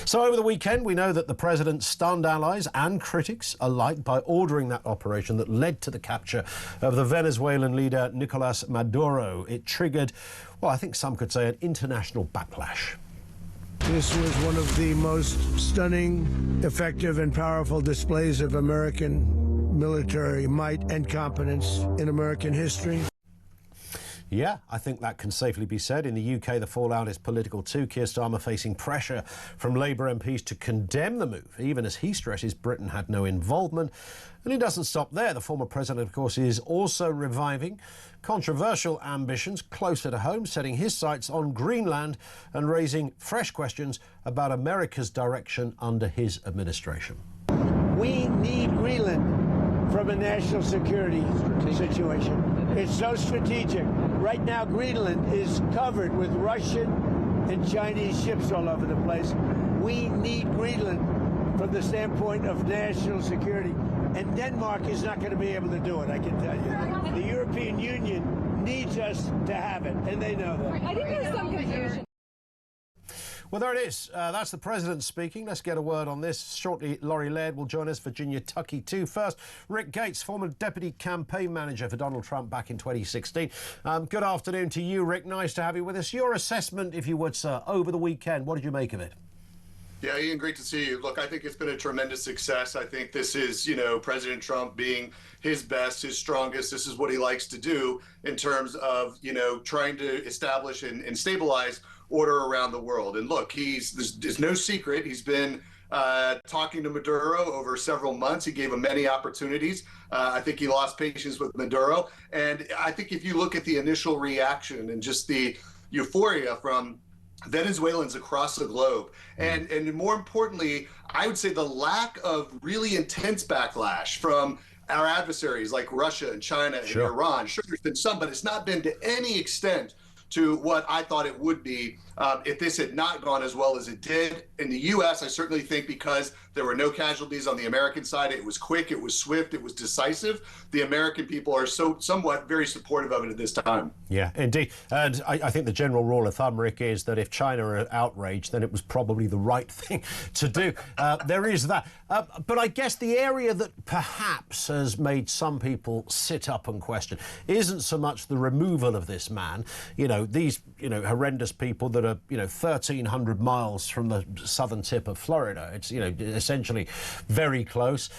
So over the weekend, we know that the president stunned allies and critics alike by ordering that operation that led to the capture of the Venezuelan leader Nicolas Maduro. It triggered, well, I think some could say, an international backlash. This was one of the most stunning, effective, and powerful displays of American military might and competence in American history. Yeah, I think that can safely be said. In the UK, the fallout is political too. Keir Starmer facing pressure from Labour MPs to condemn the move, even as he stresses Britain had no involvement. And he doesn't stop there. The former president, of course, is also reviving controversial ambitions closer to home, setting his sights on Greenland and raising fresh questions about America's direction under his administration. We need Greenland from a national security situation. It's so strategic. Right now, Greenland is covered with Russian and Chinese ships all over the place. We need Greenland from the standpoint of national security. And Denmark is not going to be able to do it, I can tell you. The European Union needs us to have it, and they know that. I think there's some confusion. Well, there it is. That's the president speaking. Let's get a word on this. Shortly, Laurie Laird will join us, Virginia Tuckey too. First, Rick Gates, former deputy campaign manager for Donald Trump back in 2016. Good afternoon to you, Rick. Nice to have you with us. Your assessment, if you would, sir, over the weekend, what did you make of it? Yeah, Ian, great to see you. Look, I think it's been a tremendous success. I think this is, President Trump being his best, his strongest. This is what he likes to do in terms of, trying to establish and stabilize order around the world. And look, there's no secret. He's been talking to Maduro over several months. He gave him many opportunities. I think he lost patience with Maduro. And I think if you look at the initial reaction and just the euphoria from Venezuelans across the globe, and more importantly, I would say the lack of really intense backlash from our adversaries like Russia and China and Iran. Sure, there's been some, but it's not been to any extent to what I thought it would be if this had not gone as well as it did. In the U.S., I certainly think because there were no casualties on the American side, it was quick, it was swift, it was decisive. The American people are somewhat very supportive of it at this time. Yeah, indeed. And I think the general rule of thumb, Rick, is that if China are outraged, then it was probably the right thing to do. There is that. But I guess the area that perhaps has made some people sit up and question isn't so much the removal of this man. These, horrendous people that are, 1,300 miles from the southern tip of Florida. It's, essentially very close,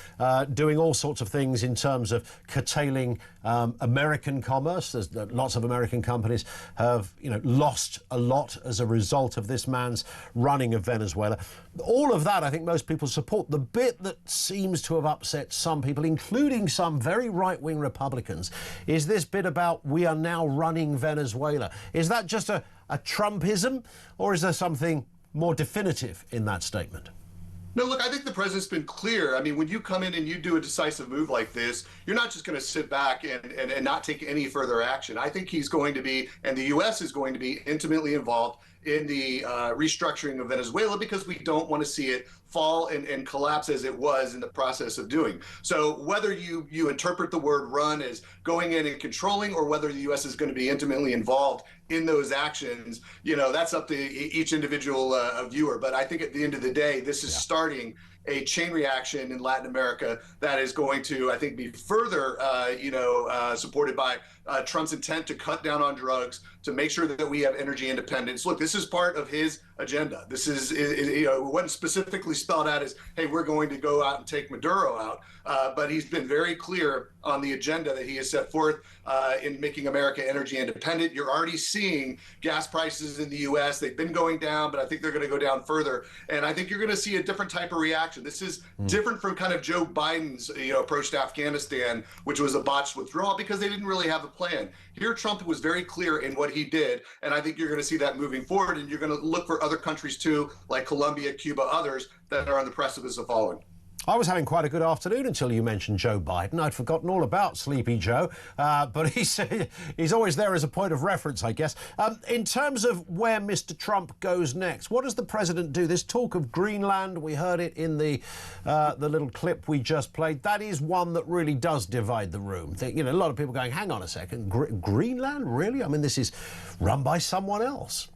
doing all sorts of things in terms of curtailing American commerce. There's lots of American companies have, lost a lot as a result of this man's running of Venezuela. All of that, I think most people support. The bit that seems to have upset some people, including some very right-wing Republicans, is this bit about we are now running Venezuela. Is that just a Trumpism, or is there something more definitive in that statement? No, look, I think the president's been clear. I mean, when you come in and you do a decisive move like this, you're not just going to sit back and not take any further action. I think he's going to be, and the U.S. is going to be intimately involved in the restructuring of Venezuela, because we don't want to see it fall and collapse as it was in the process of doing. So whether you interpret the word run as going in and controlling, or whether the U.S. is going to be intimately involved in those actions, that's up to each individual viewer. But I think at the end of the day, this is starting a chain reaction in Latin America that is going to, I think, be further, supported by Trump's intent to cut down on drugs, to make sure that we have energy independence. Look, this is part of his agenda. This is, it wasn't specifically spelled out as, hey, we're going to go out and take Maduro out. But he's been very clear on the agenda that he has set forth in making America energy independent. You're already seeing gas prices in the U.S. They've been going down, but I think they're going to go down further. And I think you're going to see a different type of reaction. This is different from kind of Joe Biden's approach to Afghanistan, which was a botched withdrawal because they didn't really have a plan. Here, Trump was very clear in what he did, and I think you're going to see that moving forward, and you're going to look for other countries too, like Colombia, Cuba, others that are on the precipice of following. I was having quite a good afternoon until you mentioned Joe Biden. I'd forgotten all about Sleepy Joe, but he's always there as a point of reference, I guess. In terms of where Mr. Trump goes next, what does the president do? This talk of Greenland, we heard it in the little clip we just played. That is one that really does divide the room. A lot of people going, hang on a second, Greenland, really? I mean, this is run by someone else.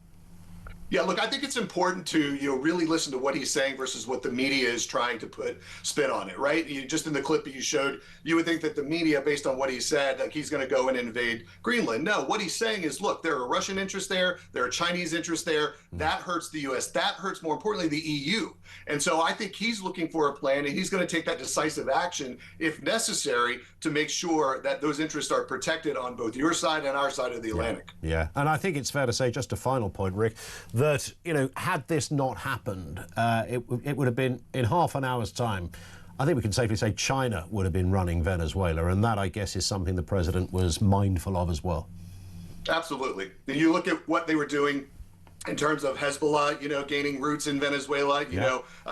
Yeah, look, I think it's important to really listen to what he's saying versus what the media is trying to put spin on it, right? Just in the clip that you showed, you would think that the media, based on what he said, like he's going to go and invade Greenland. No, what he's saying is, look, there are Russian interests there, there are Chinese interests there. That hurts the U.S. That hurts, more importantly, the EU. And so I think he's looking for a plan, and he's going to take that decisive action, if necessary, to make sure that those interests are protected on both your side and our side of the Atlantic. Yeah, and I think it's fair to say, just a final point, Rick, that, had this not happened, it would have been, in half an hour's time, I think we can safely say China would have been running Venezuela, and that, I guess, is something the president was mindful of as well. Absolutely. And you look at what they were doing in terms of Hezbollah, gaining roots in Venezuela,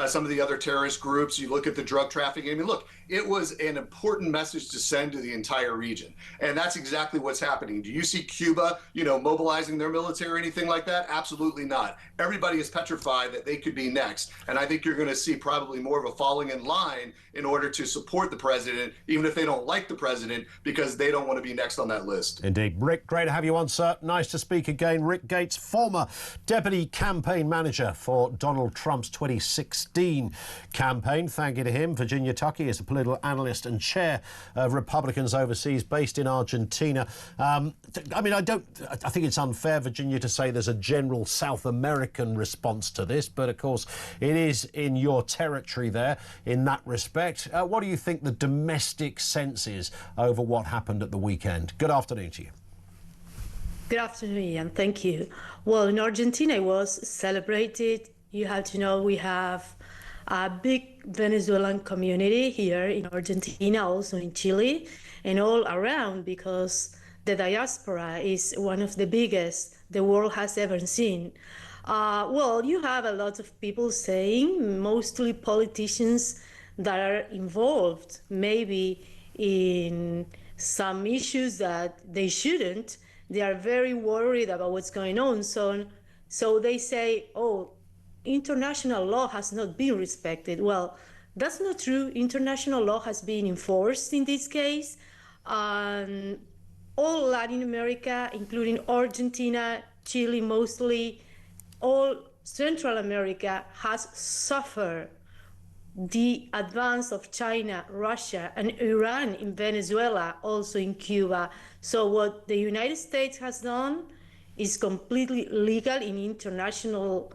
some of the other terrorist groups, you look at the drug trafficking. I mean, look, it was an important message to send to the entire region. And that's exactly what's happening. Do you see Cuba, mobilizing their military or anything like that? Absolutely not. Everybody is petrified that they could be next. And I think you're going to see probably more of a falling in line in order to support the president, even if they don't like the president, because they don't want to be next on that list. Indeed. Rick, great to have you on, sir. Nice to speak again. Rick Gates, former Deputy Campaign Manager for Donald Trump's 2016 campaign. Thank you to him. Virginia Tuckey is a political analyst and chair of Republicans Overseas, based in Argentina. I think it's unfair, Virginia, to say there's a general South American response to this, but of course it is in your territory there in that respect. What do you think the domestic sense is over what happened at the weekend? Good afternoon to you. Good afternoon, Ian. Thank you. Well, in Argentina, it was celebrated. You have to know we have a big Venezuelan community here in Argentina, also in Chile, and all around, because the diaspora is one of the biggest the world has ever seen. Well, you have a lot of people saying, mostly politicians that are involved, maybe in some issues that they shouldn't. They are very worried about what's going on. So they say, oh, international law has not been respected. Well, that's not true. International law has been enforced in this case. All Latin America, including Argentina, Chile mostly, all Central America has suffered the advance of China, Russia, and Iran in Venezuela, also in Cuba. So what the United States has done is completely legal in international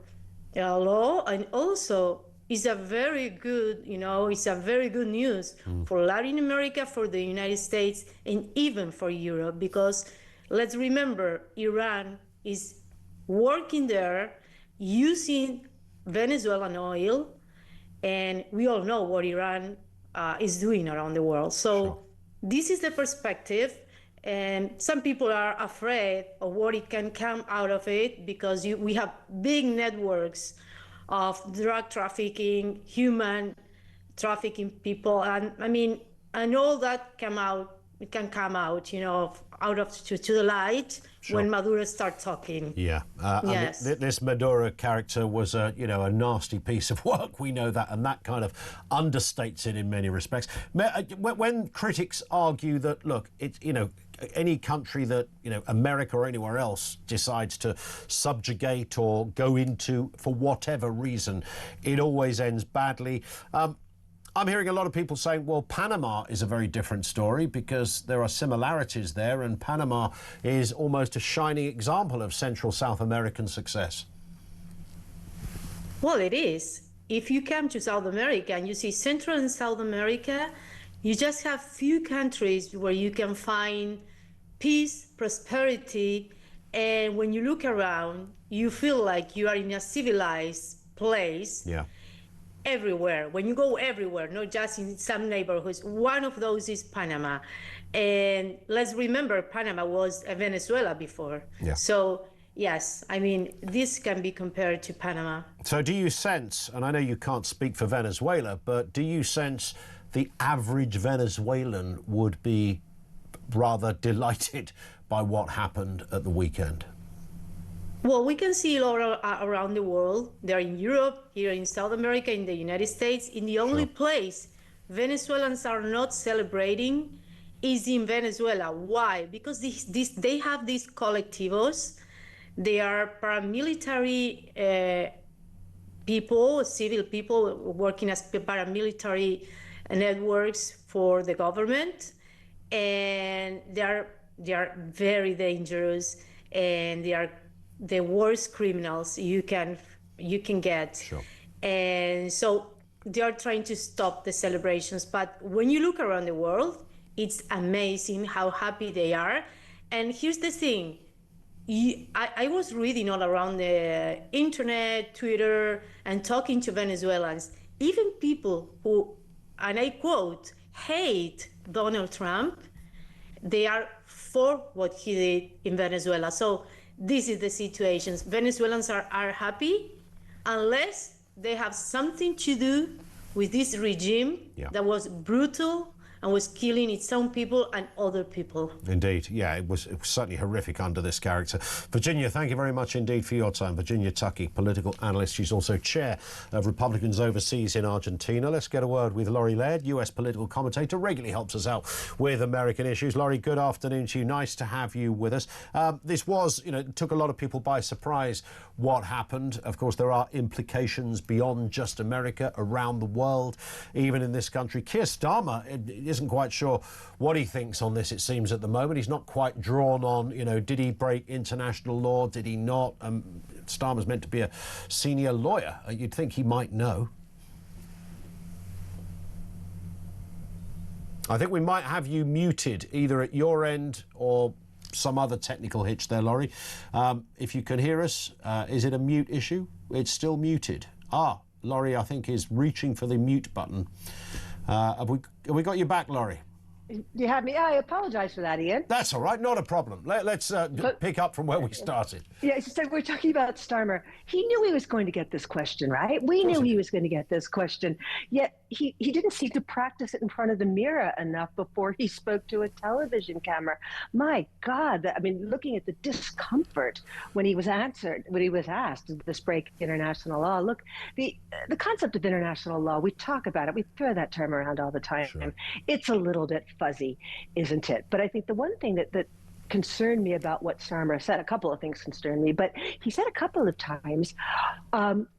law, and also is a very good, it's a very good news for Latin America, for the United States, and even for Europe, because let's remember, Iran is working there using Venezuelan oil, and we all know what Iran is doing around the world. So this is the perspective, and some people are afraid of what it can come out of it, because we have big networks of drug trafficking, human trafficking people, and all that can come out, to the light when Maduro starts talking. Yeah. Yes. This Maduro character was a nasty piece of work. We know that, and that kind of understates it in many respects. When critics argue that, look, it's, any country that, America or anywhere else decides to subjugate or go into for whatever reason, it always ends badly. I'm hearing a lot of people saying, well, Panama is a very different story because there are similarities there, and Panama is almost a shining example of Central South American success. Well, it is. If you come to South America and you see Central and South America, you just have few countries where you can find peace, prosperity, and when you look around, you feel like you are in a civilized place. Yeah. Everywhere, when you go everywhere, not just in some neighborhoods. One of those is Panama. And let's remember, Panama was Venezuela before. Yeah. So, yes, this can be compared to Panama. So do you sense, and I know you can't speak for Venezuela, but do you sense the average Venezuelan would be rather delighted by what happened at the weekend? Well, we can see it all around the world. They're in Europe, here in South America, in the United States. In the only place Venezuelans are not celebrating is in Venezuela. Why? Because they have these colectivos They are paramilitary people, civil people working as paramilitary networks for the government, and they are very dangerous, and they are the worst criminals you can get. Sure. And so they are trying to stop the celebrations. But when you look around the world, it's amazing how happy they are. And here's the thing. I was reading all around the internet, Twitter, and talking to Venezuelans, even people who, and I quote, hate Donald Trump, they are for what he did in Venezuela. So this is the situation. Venezuelans are happy unless they have something to do with this regime that was brutal and was killing its own people and other people. Indeed, yeah, it was certainly horrific under this character. Virginia, thank you very much indeed for your time. Virginia Tuckey, political analyst. She's also chair of Republicans Overseas in Argentina. Let's get a word with Laurie Laird, US political commentator, regularly helps us out with American issues. Laurie, good afternoon to you. Nice to have you with us. This was, took a lot of people by surprise what happened. Of course, there are implications beyond just America, around the world, even in this country. Keir Starmer isn't quite sure what he thinks on this, it seems, at the moment. He's not quite drawn on, did he break international law? Did he not? Starmer's meant to be a senior lawyer. You'd think he might know. I think we might have you muted, either at your end or some other technical hitch there, Laurie. If you can hear us, is it a mute issue? It's still muted. Laurie, I think, is reaching for the mute button. Have we got you back, Laurie? You had me. I apologize for that, Ian. That's all right, not a problem. Let's pick up from where we started. Yeah, so we're talking about Starmer. He knew he was going to get this question, right? We knew he was going to get this question, yet he didn't seem to practice it in front of the mirror enough before he spoke to a television camera. My God, I mean, looking at the discomfort when he was asked, does this break international law? Look, the concept of international law, we talk about it, we throw that term around all the time. Sure. It's a little bit fuzzy, isn't it? But I think the one thing that concerned me about what Starmer said, a couple of things concerned me, but he said a couple of times,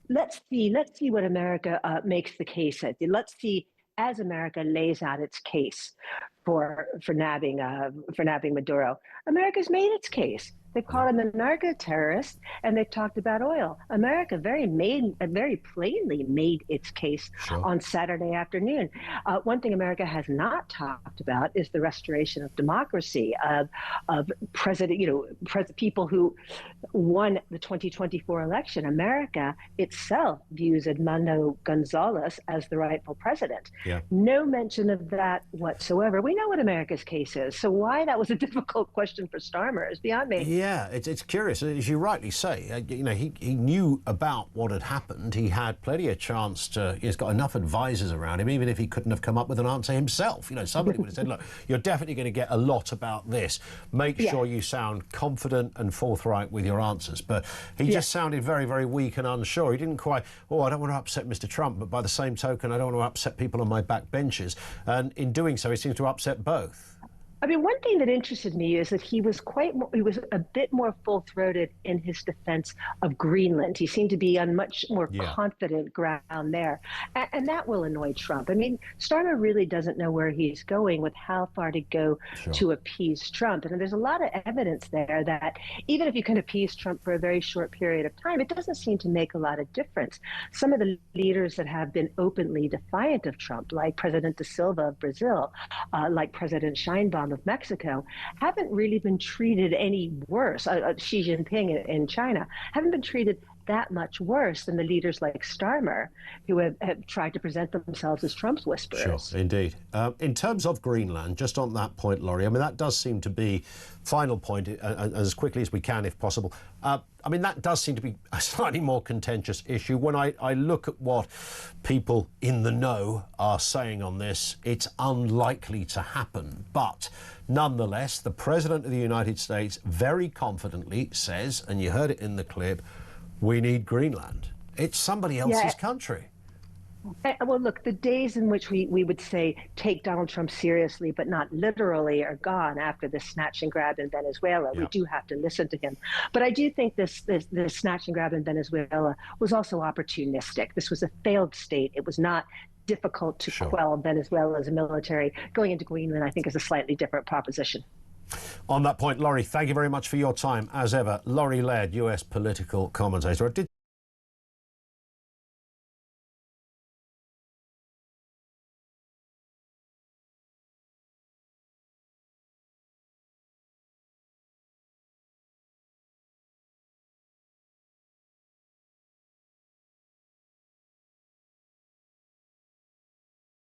let's see what America makes the case at. Let's see, as America lays out its case for nabbing Maduro. America's made its case. They called him a narco-terrorist, and they talked about oil. America very plainly made its case on Saturday afternoon. One thing America has not talked about is the restoration of democracy, of people who won the 2024 election. America itself views Edmundo Gonzalez as the rightful president. Yeah. No mention of that whatsoever. We know what America's case is, so why that was a difficult question for Starmer is beyond me. Yeah, it's curious. As you rightly say, he knew about what had happened. He had plenty of chance to, he's got enough advisors around him, even if he couldn't have come up with an answer himself. Somebody would have said, look, you're definitely going to get a lot about this. Make sure you sound confident and forthright with your answers. But he just sounded very, very weak and unsure. He didn't quite, I don't want to upset Mr. Trump, but by the same token, I don't want to upset people on my back benches. And in doing so, he seems to upset both. I mean, one thing that interested me is that he was a bit more full-throated in his defense of Greenland. He seemed to be on much more confident ground there. And that will annoy Trump. I mean, Starmer really doesn't know where he's going with how far to go to appease Trump. And there's a lot of evidence there that even if you can appease Trump for a very short period of time, it doesn't seem to make a lot of difference. Some of the leaders that have been openly defiant of Trump, like President da Silva of Brazil, like President Sheinbaum of Mexico, haven't really been treated any worse. Xi Jinping in China haven't been treated that much worse than the leaders like Starmer, who have tried to present themselves as Trump's whisperers. Sure, indeed. In terms of Greenland, just on that point, Laurie, I mean, that does seem to be, final point, as quickly as we can, if possible. I mean, that does seem to be a slightly more contentious issue. When I look at what people in the know are saying on this, it's unlikely to happen. But nonetheless, the President of the United States very confidently says, and you heard it in the clip, we need Greenland. It's somebody else's country. Well, look, the days in which we would say take Donald Trump seriously, but not literally, are gone after the snatch and grab in Venezuela. Yeah. We do have to listen to him. But I do think this snatch and grab in Venezuela was also opportunistic. This was a failed state. It was not difficult to quell Venezuela's military. Going into Greenland, I think, is a slightly different proposition. On that point, Laurie, thank you very much for your time, as ever. Laurie Laird, US political commentator.